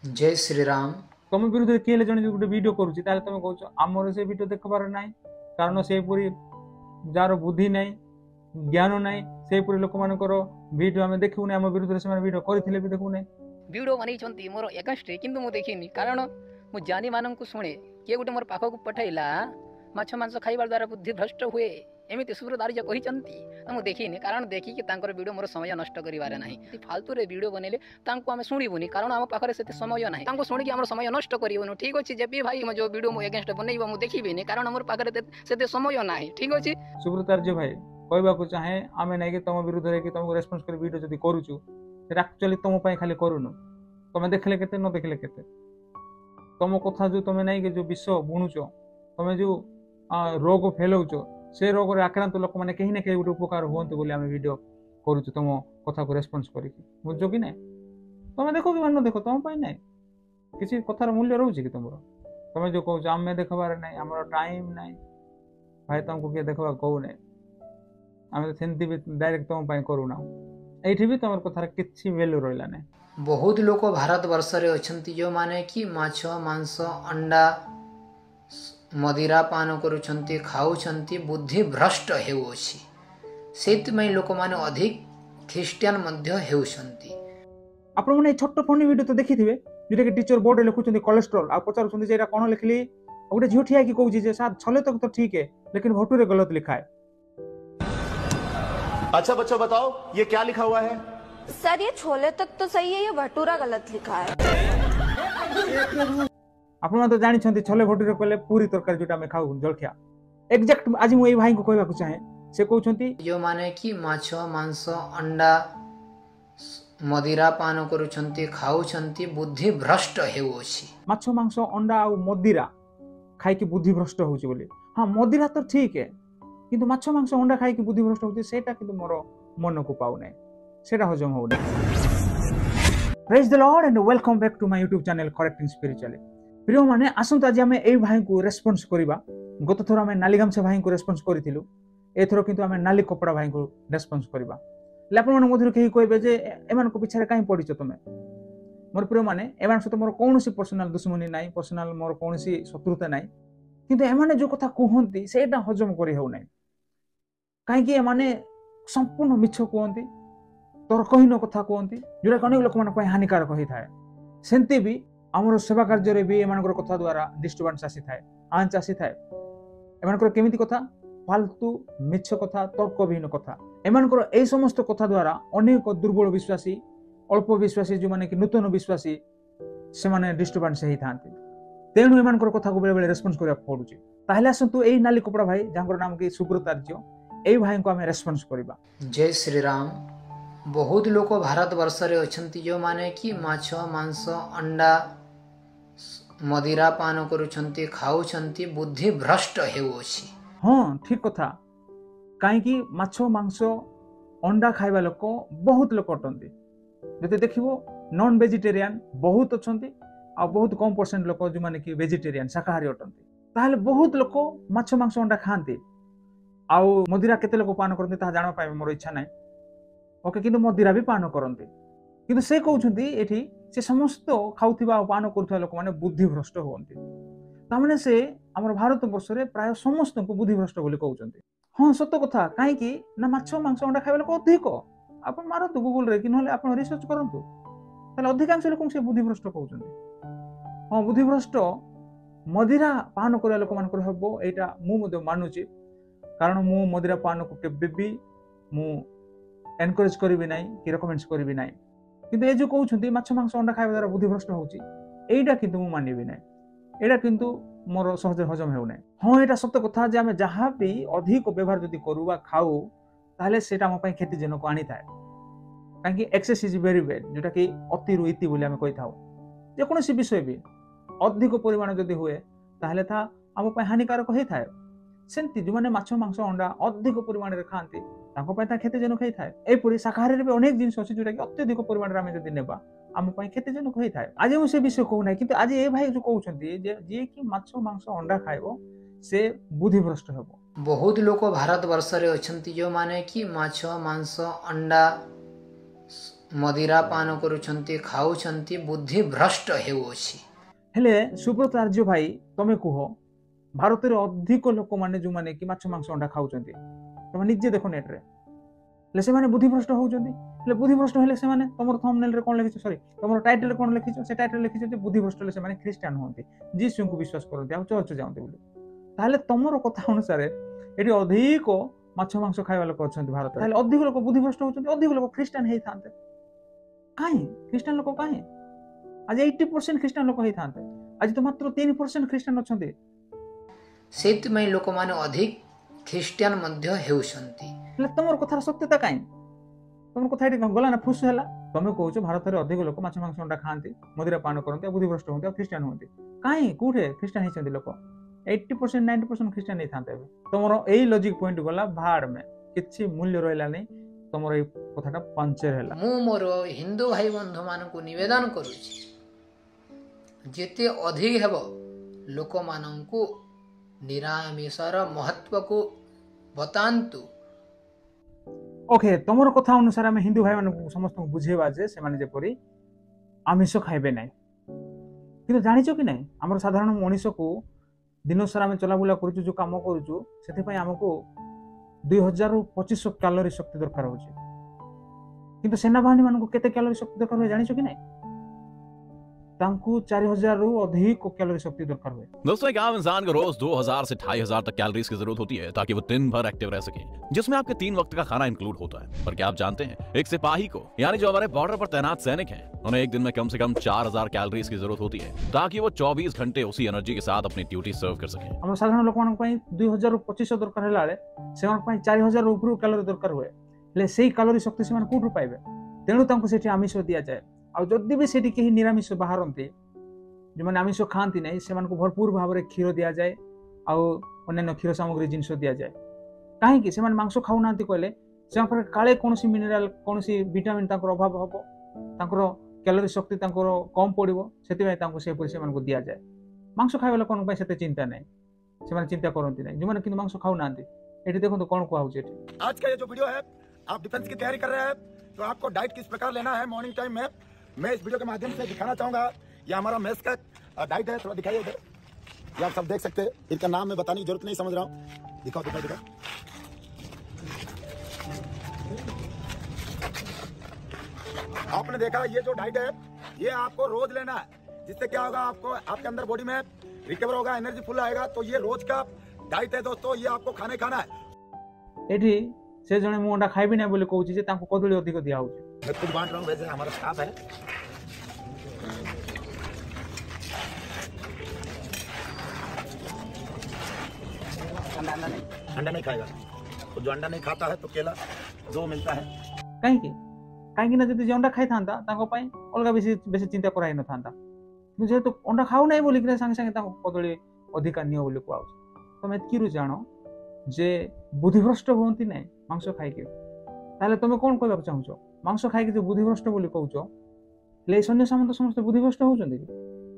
जय श्री राम। तुम विरुद्ध किए जन जो गोटे वीडियो करुच्ची तुम कौच आमर से वीडियो देखबार ना कारण से जार बुद्धि ना ज्ञान ना से लोक मान वीडियो आम देखू आम विरुद्ध से वीडियो करते भी देखू ना वीडियो बनई मोर एगेन्स्ट किंतु मु देखिनी कारण मु जानी मानन को शुणे किए गोटे मोर पाख को पठाइला माछ मांस खाइबार द्वारा बुद्धि भ्रष्ट हुए एमती सुब्रतार्य कहते मु देखिनी कारण देखिकी वीडियो मोर समय नष्ट करिवारे नाही फालतू रे वीडियो बनैले तांको आमे सुनिबुनी कारण आम पाखरे सेते समय नाही तांको सुनिकी हमर समय नष्ट करिवनु ठीक अछि जेबी भाई म जो वीडियो मु एगेन्स्ट बनैबो मु देखिबिनी कारण हमर पाखरे सेते समय नाही ठीक अछि सुब्रतार्य भाई कहबा को चाहे आमे नै कि तुम विरुद्ध रे कि तुमको रेस्पोंस कर वीडियो जदी करूछु सेटा एक्चुअली तुम पई खाली करूनु तुम देखले केते न देखले केते तुम कथा जो तुम नहीं कि जो विष बुणुच तुम जो रोग फैलाउच से रोग रे आक्रांत लोक माने कहीं ना कहीं गोटे उपकार हुअंतु बोली आमे वीडियो करूछु तुम कथा को रेस्पोंस करिकि बुझो कि नै तुम देखो कि मान देखो तुम पई नै किसी कथार मूल्य रहउछि कि तुमरो तुम जो कहू आमे देखबार नै हमर टाइम नै भाई तुमको के देखबा कहू नै आमे सेंती भी डायरेक्ट तुम पई करूना एठी भी तुमर कथार किछि वैल्यू रहला नै बहुत लोक भारत वर्ष रे अछंती जो माने कि माछ मांस अंडा मदिरा पान करूछंती खाउछंती बुद्धि भ्रष्ट हेउछि सेतमै लोक माने अधिक ख्रिस्टियन मध्य हेउछंती। आपण माने छोट फनी वीडियो तो देखिथिबे जेटा कि टीचर बोर्ड लिखुछंती कोलेस्ट्रॉल आ पचारुछंती जे एटा कोन लिखली गोटे झियो ठिया कि कहूछि जे साथ छले तक तो ठीक है लेकिन भटूरे गलत लिखा है। अच्छा बच्चों बताओ ये क्या लिखा हुआ है? सर ये छोले तक तो सही है, ये भटूरा गलत लिखा है। आपण तो जानि छंती छोले भटूरे कहले पूरी तरकारी जोटा में खाऊ जलखिया एग्जैक्ट आज मु ए भाई को कहबा को चाहे से कहउछंती जो माने कि माछ मांस अंडा मदिरा पान करूछंती खाउछंती बुद्धि भ्रष्ट हेउछि। माछ मांस अंडा आ मदिरा खाई कि बुद्धि भ्रष्ट होउछि बोली हां मदिरा तो ठीक है किंतु माछ मांस अंडा खाई कि बुद्धि भ्रष्ट होउछि सेटा किंतु मोर मन को पाउ नै सेटा हजम हो नै। Praise the lord and welcome back to my YouTube channel correcting spiritually. प्रिय माने आसंत आज आमे ए भाई को रेस्पोंस करिबा गत थोर आमे नाली गामछा भाई को रेस्पोंस करिथिलु एथरो किंतु आमे नाली कपड़ा भाई को रेस्पोंस करिबा लापन मन मधुर केही कहबे जे एमान को पिछरे काई पडिछ तमे मोर प्रिय माने एमान सहित मोर कोनोसी पर्सनल दुश्मनी नाही पर्सनल मोर कोनोसी शत्रुता नाही किंतु एमाने जो कथा कहंती सेटा हजम करि हो नाही काई कि एमाने संपूर्ण मिछ कहंती तर्कहीन कथा कहंती जोरा अनेक लोक मान पय हानिकारक होई थाए सेंती भी आमर सेवा कार्य रे भी एमानकर कथा द्वारा डिस्टर्बेंस आसी थाए आंच आसी थाए एमानकर केमिति कथा फालतू मिछ कथा तर्कहीन कथा एमानकर ए समस्त कथा द्वारा अनेक दुर्बल विश्वासी अल्प विश्वासी जो माने कि नूतन विश्वासी से माने डिस्टर्बेंस हेई थांती तेणु एमानकर कथा को बेले बेले रेस्पोंस करिया पडुची ताहले आसंतु एई नाली कपड़ा भाई जांकर नाम कि सुब्रतार्य एई भाई को हमें रेस्पोंस करिबा। जय श्री राम। बहुत लोक भारत वर्ष रे अछंती जो माने कि माछ मांस अंडा मदिरा पान करूछंती खाउछंती बुद्धि भ्रष्ट हेउछि। हां ठीक कथा काई कि माछ मांस अंडा खाइबा लोक बहुत लोक अटंती जते देखिबो नॉन वेजिटेरियन बहुत अछंती आ बहुत कम परसेंट लोक जो माने कि वेजिटेरियन शाकाहारी अटंती ताहले बहुत लोक माछ मांस अंडा खांती आ मदिरा केते लोक पान करते ता जानो पाए मोर इच्छा नाही ओके किंतु मदिरा भी पान करते किंतु से कहउछंती एठी से समस्त खाउथिबा पान करथुवा लोक माने बुद्धि भ्रष्ट होंती तामाने से हमर भारत वर्ष रे प्राय समस्त को बुद्धि भ्रष्ट बोली कहउछंती। हां सत्य कथा काहे कि ना माछ मांस अंडा खाइबा लोक अधिक आपण मारतु गूगल रे कि नहले आपण रिसर्च करंतु ताले अधिकांश लोक से बुद्धि भ्रष्ट कहउछंती। हां बुद्धि भ्रष्ट मदिरा पान करिया लोक मान कर हबो एटा मु मदे मानुची कारण मु मदिरा पान को केबे भी मु एनकरेज करिबि नाही कि रेकमेंड्स करिबि नाही किंतु ए जो कहउछंती माछ मांस अंडा खाइबा द्वारा बुद्धि भ्रष्ट होउची एटा किंतु मु मानिबि नाही एटा किंतु मोर सहज हजम हेउ नाही। हां एटा सत्य कथा जे आमे जहा भी अधिक व्यवहार जदी करूबा खाऊ ताले सेटा हम पई क्षतिजनक आनी थाए काहे एक्सेस इज वेरी बैड जोटा कि अति रु इति बोली आमे कहि थाउ जे कोनोसी विषय भी अधिक परिमाण जदी हुए ताहले था हम पई हानिकारक होई थाए सेंती जो माने माछ मांस अंडा अधिक परिमाण रे खांती ताको पई ता क्षतिजनक होई थाए एपुरी शाकाहारी रे भी अनेक जिंस अछि जोटा कि अत्यधिक परिमाण रे आमे जदी नेबा आम पई क्षतिजनक होई थाए। आज मु से विषय कहू नाही किंतु आज ए भाई जो कहउछंती जे कि माछ मांस अंडा खाइबो से बुद्धि भ्रष्ट हेबो। बहुत लोक भारत वर्ष रे अछंती जो माने कि माछ मांस अंडा ମଦିରା ପାନ କରୁଛନ୍ତି ଖାଉଛନ୍ତି ବୁଦ୍ଧି ଭ୍ରଷ୍ଟ ହେଉଅଛି। ହେଲେ ସୁବ୍ରତ ଆର୍ଯ୍ୟ ଭାଇ ତମେ କୁହ ଭାରତରେ ଅଧିକ ଲୋକମାନେ ଯୋଉମାନେ କି ମାଛ ମାଂସ ଅଣ୍ଡା ଖାଉଛନ୍ତି ତମେ ନିଜେ ଦେଖ ନେଟ୍ରେ, ହେଲେ ସେମାନେ ବୁଦ୍ଧିଭ୍ରଷ୍ଟ ହଉଛନ୍ତି। ହେଲେ ବୁଦ୍ଧିଭ୍ରଷ୍ଟ ହେଲେ ସେମାନେ ତମର ଥମ୍ବନେଲରେ କ'ଣ ଲେଖିଛ, ସରି ତମର ଟାଇଟଲରେ କ'ଣ ଲେଖିଛ, ସେ ଟାଇଟଲ ଲେଖିଛ ଯେ ବୁଦ୍ଧିଭ୍ରଷ୍ଟ ହେଲେ ସେମାନେ ଖ୍ରୀଷ୍ଟିଆନ ହୁଅନ୍ତି, ଯୀଶୁଙ୍କୁ ବିଶ୍ୱାସ କରନ୍ତି ଆଉ ଚର୍ଚ୍ଚ ଯାଆନ୍ତି ବୋଲି। ତାହେଲେ ତମର କଥା ଅନୁସାରେ ଏଠି ଅଧିକ ମାଛ ମାଂସ ଖାଇବା ଲୋକ ଅଛନ୍ତି ଭାରତରେ, ତାହେଲେ ଅଧିକ ଲୋକ ବୁଦ୍ଧିଭ୍ରଷ୍ଟ ହଉଛନ୍ତି, ଅଧିକ ଲୋକ ଖ୍ରୀଷ୍ଟିଆନ ହେଇଥାନ୍ତେ। କାହିଁ ଖ୍ରୀଷ୍ଟିଆନ ଲୋକ କାହିଁ ଆଜି 80% ଖ୍ରୀଷ୍ଟିଆନ ଲୋକ ହେଇଥାନ୍ତେ, ଆଜି ତ ମାତ୍ର 3% ଖ୍ରୀଷ୍ଟିଆନ ଅଛନ୍ତି। ସେଇଥିପାଇଁ ଲୋକମାନେ ଅଧିକ ଖ୍ରୀଷ୍ଟିଆନ ମଧ୍ୟ ହେଉଛନ୍ତି। ହେଲେ ତମର କଥାର ସତ୍ୟତା କାହିଁ? ତମର କଥା ଏଠି ଗଲା ନା ଫୁସ ହେଲା। ତମେ କହୁଛ ଭାରତରେ ଅଧିକ ଲୋକ ମାଛ ମାଂସ ଅଣ୍ଡା ଖାଆନ୍ତି, ମଦିରା ପାନ କରନ୍ତି ଆଉ ବୁଦ୍ଧିଭ୍ରଷ୍ଟ ହୁଅନ୍ତି ଆଉ ଖ୍ରୀଷ୍ଟିଆନ ହୁଅନ୍ତି। କାହିଁ କୋଉଠି ଖ୍ରୀଷ୍ଟିଆନ ହେଇଛନ୍ତି ଲୋକ? 80% 90% ଖ୍ରୀଷ୍ଟିଆନ ହେଇଥାନ୍ତେ। ଏବେ ତମର ଏଇ ଲଜିକ ପଏଣ୍ଟ ଗଲା ଭାଡ ମେ, କିଛି ମୂଲ୍ୟ ରହିଲାନି, ତମର ଏଇ କଥାଟା ପଞ୍ଚର ହେଲା। ମୁଁ ମୋର ହିନ୍ଦୁ ଭାଇ ବନ୍ଧୁମାନଙ୍କୁ ନିବେଦନ କରୁଛି ଯେତେ ଅଧିକ ହେବ ଲୋକମାନଙ୍କୁ ନିରାମିଷର ମହତ୍ଵକୁ ବତାନ୍ତୁ। ଓକେ, ତମର କଥା ଅନୁସାରେ ଆମେ ହିନ୍ଦୁ ଭାଇମାନଙ୍କୁ ସମସ୍ତଙ୍କୁ ବୁଝେଇବା ଯେ ସେମାନେ ଯେପରି ଆମିଷ ଖାଇବେ ନାହିଁ। କିନ୍ତୁ ଜାଣିଛ କି ନାହିଁ ଆମର ସାଧାରଣ ମଣିଷକୁ ଦିନସାରା ଆମେ ଚଲାବୁଲା କରୁଛୁ, ଯେଉଁ କାମ କରୁଛୁ, ସେଥିପାଇଁ ଆମକୁ 2000 ରୁ 2500 କ୍ୟାଲୋରି ଶକ୍ତି ଦରକାର ହେଉଛି। କିନ୍ତୁ ସେନାବାହିନୀ ମାନଙ୍କୁ କେତେ କ୍ୟାଲୋରି ଶକ୍ତି ଦରକାର ହୁଏ ଜାଣିଛ କି ନାହିଁ? तांकु 4000 रू अधिक कैलोरी शक्ति दरकार हुए। दोस्तों एक आम इंसान को रोज 2000 से 2500 तक कैलोरीज की जरूरत होती है ताकि वो दिन भर एक्टिव रह सके, जिसमें आपके 3 वक्त का खाना इंक्लूड होता है। पर क्या आप जानते हैं एक सिपाही को यानी जो हमारे बॉर्डर पर तैनात सैनिक हैं, उन्हें एक दिन में कम से कम 4000 कैलोरीज की जरूरत होती है ताकि वो 24 घंटे उसी एनर्जी के साथ अपनी ड्यूटी सर्व कर सके। हम साधारण लोक मान पई 2000 रू 2500 दरकार हैला ले सेवन पई 4000 रू ऊपर कैलोरी दरकार हुए। ले सेही कैलोरी शक्ति से मान कोठु पाइबे? तेणु तांको सेठी आमिष दिया जाए। आ जदि भी सेठी केही निरामिष बाहरंती जो मैंने आमिष खाती नहीं से भरपूर भाव में क्षीर दि जाए अन्य क्षीर सामग्री जिनस दि जाए। कहीं से मांस खाऊ ना कहले से काले कौन मिनेराल कौन विटामिन अभाव हम कैलोरी शक्ति कम पड़ो से दि जाए। मांस खाଇବା लोक से चिंता नहीं, से चिंता करती नहीं जो मैंने मांस खाऊ ना। ये देखो कौन कहूँ आज का ये जो वीडियो है, आप डिफेंस की तैयारी कर रहे हैं तो आपको डाइट किस प्रकार लेना है मॉर्निंग टाइम में मैं इस वीडियो के माध्यम से दिखाना चाहूंगा। ये हमारा मेस का डाइट है, थोड़ा दिखाइए इधर। ये आप सब देख सकते हैं, इनका नाम मैं बताने की जरूरत नहीं समझ रहा हूँ। दिखाओ दिखाओ दिखाओ। आपने देखा ये जो डाइट है ये आपको रोज लेना है, जिससे क्या होगा आपको आपके अंदर बॉडी में रिकवर होगा, एनर्जी फुल आएगा। तो ये रोज का डाइट है दोस्तों, ये आपको खाना है। एठी से जने मु अंडा खाइबी ना बोले कहूची जे तांको कदली अधिक दिया होची। मैं खुद बांट रहा हूँ, वैसे हमारा स्टाफ है। अंडा नहीं खाएगा तो जो अंडा नहीं खाता है तो केला जो मिलता है। कहीं ना जब अंडा खाई था अलग बेसी चिंता कराई न था जेहेतु अंडा खाऊ ना बोलिक सांगे सांगे कदली अधिका नियो बोली कहु। तुम एतकी जान जे बुद्धिभ्रष्ट हमें ना मांस खाइक, तुम कौन कहना चाहूच मांस खाइक जो बुद्धिभ्रष्ट बोली कहूच ले सैन्य सामंत समस्त बुद्धिभ्रष्ट होती।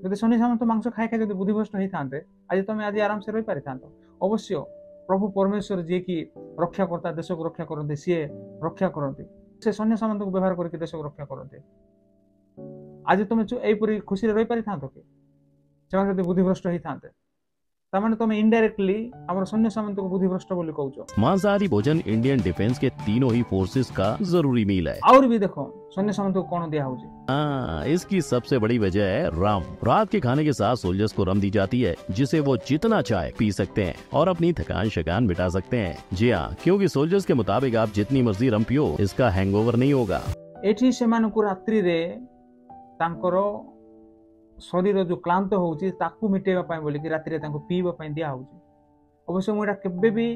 जब सैन्य सामंत मांस खाई खाई जो बुद्धिभ्रष्ट होता आज तुम आज आराम से रही पारि था। अवश्य प्रभु परमेश्वर जी की रक्षा करता देश को रक्षा करते सी रक्षा करते से सैन्य सामंत को व्यवहार करके देश को रक्षा करते। आज तुम यहीपरी खुशी रही पारि था कि से बुद्धिभ्रष्ट होता तामाने तुम इनडायरेक्टली हमर सैन्य सामंत को बुद्धिभ्रष्ट बोली कहूचो। मांसाहारी भोजन इंडियन डिफेंस के तीनों ही फोर्सेस का जरूरी मील है। और भी देखो सैन्य सामंत को कौन दिया होची। इसकी सबसे बड़ी वजह है रम। रात के खाने के साथ सोल्जर्स को रम दी जाती है जिसे वो जितना चाहे पी सकते हैं और अपनी थकान शकान मिटा सकते हैं। जी हाँ, क्योंकि सोल्जर्स के मुताबिक आप जितनी मर्जी रम पियो इसका हैंगओवर नहीं होगा। एठी सेमानकु रात्रि रे तांकर शरीर जो क्लांत होउची ताकू मिटेबा पई बोली कि रात्रि रे तांको पीबा पई दिया होउची। अवश्य मुझे केबे भी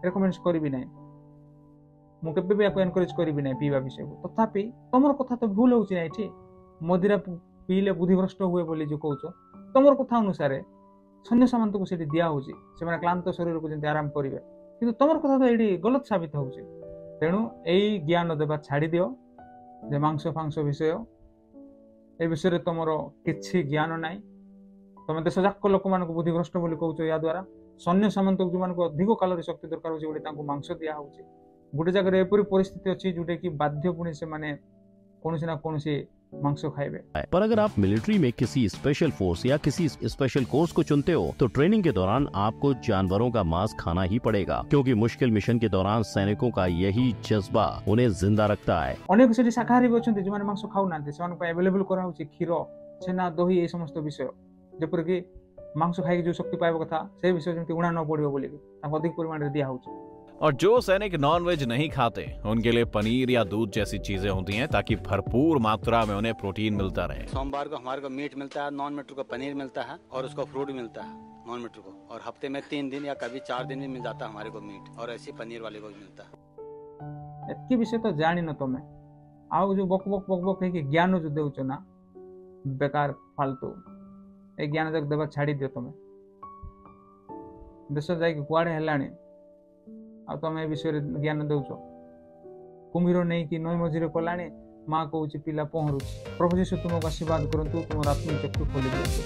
रेकमेंड करिबि नै, मु केबे भी एनकरेज करिबि नै पीबा विषय को। तथापि तमर कथा तो भूल होउची नै ठी मदिरा पीले बुद्धिभ्रष्ट हुए बोली जो कहूचो। तमर कथा अनुसार सैन्य सामंत को सेठी दिया होउची से माने क्लांत शरीर को जंते आराम करिवे, किंतु तमर कथा तो एडी गलत साबित होउची। तेणु एई ज्ञान देबा छाड़ी दियो जे मांस फांस विषय ए विषय तुमर किसी ज्ञान नाई। तुम देश जाक लोक मान बुद्धिभ्रष्ट बोली कहूच। या द्वारा सैन्य सामंत जो मान अधिक कैलोरी शक्ति दरकार होची मांस दिया होची। गोटे जगह एपरी परिस्थिति अच्छी जोटे कि बाध्य पुणी से माने कौन ना कौन से मांस खाइबे। पर अगर आप मिलिट्री में किसी स्पेशल फोर्स या किसी स्पेशल कोर्स को चुनते हो तो ट्रेनिंग के दौरान आपको जानवरों का मांस खाना ही पड़ेगा, क्योंकि मुश्किल मिशन के दौरान सैनिकों का यही जज्बा उन्हें जिंदा रखता है। अनेक से शाकाहारी भी अच्छा जो मांस खाऊ ना से अवेलेबल करा क्षीर छेना दही ये समस्त विषय जपर कि मांस खाई जो शक्ति पाइबा कथा से विषय जमी उड़ा न पड़ो बोली अधिक परिमाण दिया होची। और जो सैनिक नॉनवेज नहीं खाते उनके लिए पनीर या दूध जैसी चीजें होती हैं ताकि भरपूर मात्रा में उन्हें प्रोटीन मिलता रहे। सोमवार को हमारे को मीट मिलता है, नॉन मीटर को पनीर मिलता है और उसको फ्रूट मिलता है नॉन मीटर को, और हफ्ते में 3 दिन या कभी 4 दिन भी मिल जाता है हमारे को मीट, और ऐसे पनीर वाले को भी मिलता है। एतकी विषय तो जानी न तमें आउ जो बक बक बक बक है कि ज्ञान जो देउछ ना बेकार फालतू ए ज्ञान जग देबा छाड़ी दियो तमें देश जाई कुआडे हेलाणी आ तमें विषय ज्ञान देउछ कुम्भीर नहीं कि नई मझिरे कलाणी माँ कहूँ पिला पहरु। प्रभु जीशु तुमको आशीर्वाद करंतु तुम आत्मिक चक्षु खोली दियंतु।